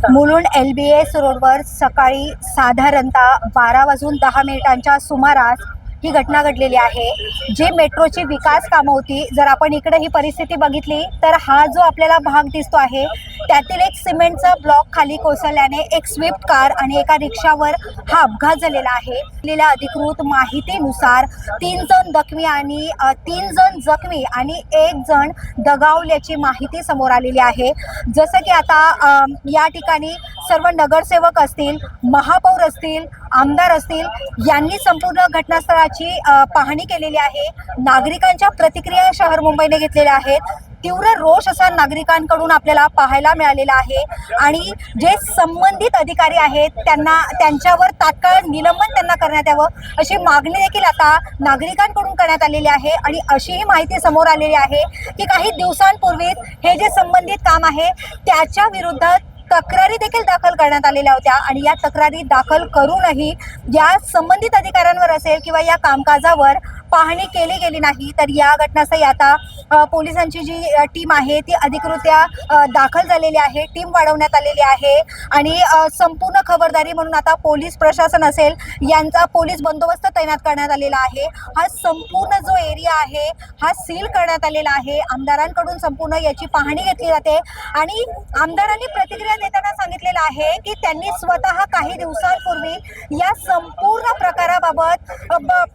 Mulund LBS रोडवर सकाळी साधारणतः 12:10 सुमारास ही घटना घडलेली आहे। जे मेट्रोची विकास कामं होती, जर आपण इकडे ही परिस्थिती बघितली तर हा जो आपल्याला भाग दिसतो आहे त्यातील एक सिमेंटचा ब्लॉक खाली कोसळल्याने एक स्विफ्ट कार आणि एका रिक्षावर हा अपघात झालेला आहे। दिलेल्या अधिकृत माहितीनुसार 3 जण जखमी आणि 1 जण दगावल्याची माहिती समोर आलेली आहे। जसं की आता या ठिकाणी सर्व नगरसेवक असतील, महापौर असतील, आमदार असतील यांनी संपूर्ण घटनास्थळाची पाहणी केलेली आहे। नागरिकांच्या प्रतिक्रिया शहर मुंबईने घेतलेल्या आहेत। तीव्र रोष असा नागरिकांकडून आपल्याला पाहायला मिळालेला आहे आणि जे संबंधित अधिकारी आहेत त्यांच्यावर तात्काळ निलंबन त्यांना करण्यात यावं अशी मागणी देखील आता नागरिकांकडून करण्यात आलेली आहे। आणि अशीही माहिती समोर आलेली आहे की काही दिवसांपूर्वीच हे जे संबंधित काम आहे त्याच्या विरुद्ध तक्रारी देखील दाखल करण्यात आलेल्या होत्या आणि या तक्रारी दाखल करूनही या संबंधित अधिकाऱ्यांवर असेल किंवा या कामकाजावर पाहणी केली गेली नाही। तर या घटनास्थळी आता पोलिसांची जी टीम आहे ती अधिकृत्या दाखल झालेली आहे। टीम वाढवण्यात आलेली आहे आणि संपूर्ण खबरदारी म्हणून आता पोलीस प्रशासन असेल यांचा पोलीस बंदोबस्त तैनात करण्यात आलेला आहे। हा संपूर्ण जो एरिया आहे हा सील करण्यात आलेला आहे। आमदारांकडून संपूर्ण याची पाहणी घेतली जाते आणि आमदारांनी प्रतिक्रिया देताना सांगितलेलं आहे की त्यांनी स्वतः काही दिवसांपूर्वी या संपूर्ण प्रकाराबाबत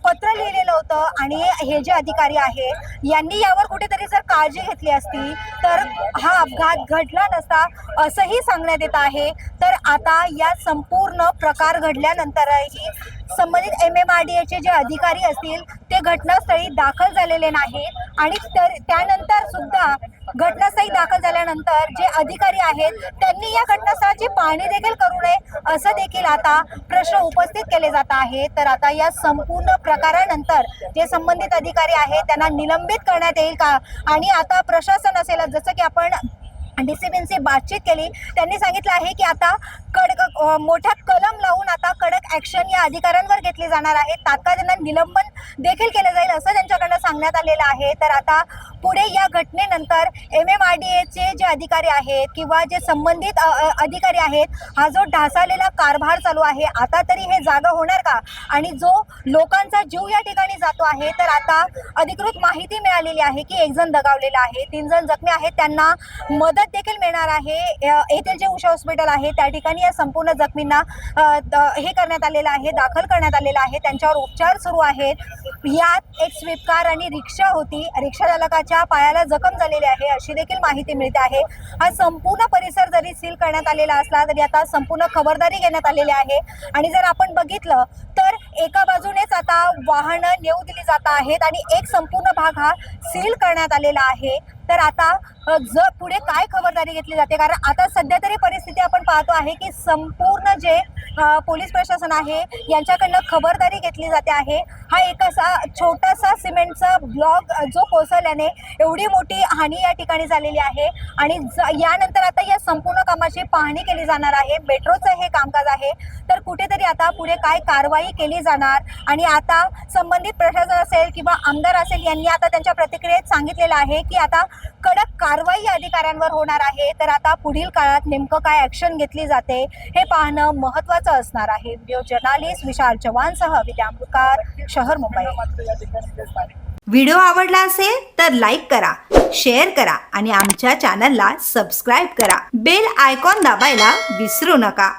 पत्र लिहिलेलं होतं आणि हे जे अधिकारी आहे यांनी यावर कुठेतरी जर काळजी घेतली असती तर हा अपघात घडला नसता असंही सांगण्यात येत आहे। तर आता या संपूर्ण प्रकार घडल्यानंतरही संबंधित MMRDAचे जे अधिकारी असतील ते घटनास्थळी दाखल झालेले नाहीत आणि त्यानंतर सुद्धा घटनास्थळी दाखल झाल्यानंतर जे अधिकारी आहेत त्यांनी या घटनास्थळाची पाहणी देखील करू नये असं देखील आता प्रश्न उपस्थित केले जात आहे। तर आता या संपूर्ण प्रकारानंतर जे संबंधित अधिकारी आहेत त्यांना निलंबित करण्यात येईल का? आणि आता प्रशासन असेल जसं की आपण DCPशी बातचीत केली, त्यांनी सांगितलं आहे की आता कडक मोठा कलम लावून आता कडक ॲक्शन या अधिकाऱ्यांवर घेतली जाणार आहे। तात्काळ त्यांना निलंबन देखील केलं जाईल असं त्यांच्याकडनं सांगण्यात आलेलं आहे। तर आता पुढे या घटनेनंतर MMRDAचे जे अधिकारी आहेत किंवा जे संबंधित अधिकारी आहेत हा जो ढासळलेला कारभार चालू आहे आता तरी हे जागा होणार का? आणि जो लोकांचा जीव या ठिकाणी जातो आहे तर आता अधिकृत माहिती मिळालेली आहे की 1 जण दगावलेला आहे, 3 जण जखमी आहेत, त्यांना मदत देखील मिळणार आहे। येथील जे उषा हॉस्पिटल आहे त्या ठिकाणी या संपूर्ण जखमींना हे करण्यात आलेलं आहे, दाखल करण्यात आलेलं आहे, त्यांच्यावर उपचार सुरू आहेत। यात एक स्विफ्ट कार आणि रिक्षा होती, रिक्षा चालकाच्या पायाला जखम झालेली आहे अशी देखील माहिती मिळते आहे। हा संपूर्ण परिसर जरी सील करण्यात आलेला असला तरी आता संपूर्ण खबरदारी घेण्यात आलेली आहे आणि जर आपण बघितलं तर एका बाजूनेच आता वाहनं नेऊ दिली जात आहेत आणि एक संपूर्ण भाग हा सील करण्यात आलेला आहे। तर आता पुढे काय खबरदारी घेतली जाते, कारण आता सध्या तरी परिस्थिती आपण पाहतो आहे की संपूर्ण जे पोलीस प्रशासन आहे यांच्याकडनं खबरदारी घेतली जाते आहे। हा एक असा छोटासा सिमेंटचा ब्लॉक जो कोसळल्याने एवढी मोठी हानी या ठिकाणी झालेली आहे आणि यानंतर आता या संपूर्ण कामाची पाहणी केली जाणार आहे। मेट्रोचं हे कामकाज आहे तर कुठेतरी आता पुढे काय कारवाई केली जाणार आणि आता संबंधित प्रशासन असेल किंवा आमदार असेल यांनी आता त्यांच्या प्रतिक्रियेत सांगितलेलं आहे की आता कडक कारवाई अधिकाऱ्यांवर होणार आहे। तर आता पुढील काळात नेमकं काय ॲक्शन घेतली जाते हे पाहणं महत्त्वाचं असणार आहे। व्हिडिओ जर्नलिस्ट विशाल चव्हाणसह विद्या मुकार, शहर मुंबई। व्हिडिओ आवडला असेल तर लाईक करा, शेअर करा आणि आमच्या चॅनलला सबस्क्राईब करा। बेल आयकॉन दाबायला विसरू नका।